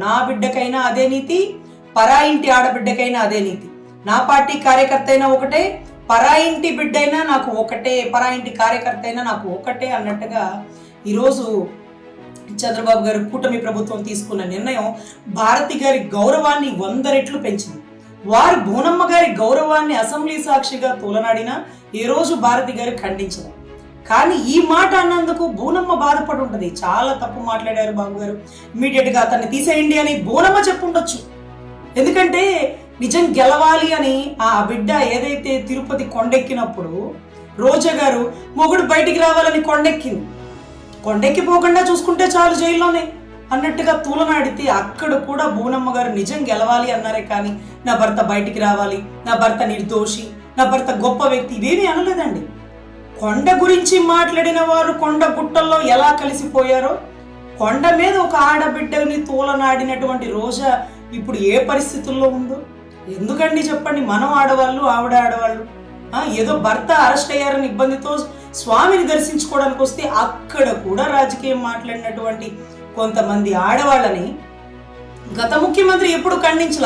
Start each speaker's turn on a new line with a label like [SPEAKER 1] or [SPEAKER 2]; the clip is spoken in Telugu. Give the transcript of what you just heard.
[SPEAKER 1] నా బిడ్డకైనా అదే నీతి, పరాయింటి ఆడబిడ్డకైనా అదే నీతి. నా పార్టీ కార్యకర్త అయినా ఒకటే, పరాయింటి బిడ్డైనా నాకు ఒకటే, పరాయింటి కార్యకర్త అయినా నాకు ఒకటే అన్నట్టుగా ఈరోజు చంద్రబాబు గారు కూటమి ప్రభుత్వం తీసుకున్న నిర్ణయం భారతి గారి గౌరవాన్ని 100 రెట్లు పెంచింది. వారు బోనమ్మ గారి గౌరవాన్ని అసెంబ్లీ సాక్షిగా తోలనాడినా ఏ రోజు భారతి గారు ఖండించదు. కానీ ఈ మాట అన్నందుకు బోనమ్మ బాధపడి ఉంటుంది. చాలా తప్పు మాట్లాడారు బాబు గారు, ఇమీడియట్ గా అతన్ని తీసేయండి అని బోనమ్మ చెప్పుండొచ్చు. ఎందుకంటే నిజం గెలవాలి అని ఆ బిడ్డ ఏదైతే తిరుపతి కొండెక్కినప్పుడు రోజా గారు మొగుడు బయటికి రావాలని కొండెక్కిపోకుండా చూసుకుంటే చాలు జైల్లోనే అన్నట్టుగా తూలనాడితే అక్కడ కూడా బోనమ్మ గారు నిజం గెలవాలి అన్నారే కానీ నా భర్త బయటికి రావాలి, నా భర్త నిర్దోషి, నా భర్త గొప్ప వ్యక్తి ఇవేమీ అనలేదండి. కొండ గురించి మాట్లాడిన వారు కొండ గుట్టల్లో ఎలా కలిసిపోయారో, కొండ మీద ఒక ఆడబిడ్డని తూలనాడినటువంటి రోజా ఇప్పుడు ఏ పరిస్థితుల్లో ఉందో ఎందుకండి చెప్పండి. మనం ఆడవాళ్ళు, ఆవిడ ఆడవాళ్ళు. ఏదో భర్త అరెస్ట్ అయ్యారని ఇబ్బందితో స్వామిని దర్శించుకోవడానికి వస్తే అక్కడ కూడా రాజకీయం మాట్లాడినటువంటి కొంతమంది ఆడవాళ్ళని గత ముఖ్యమంత్రి ఎప్పుడు ఖండించలేదు.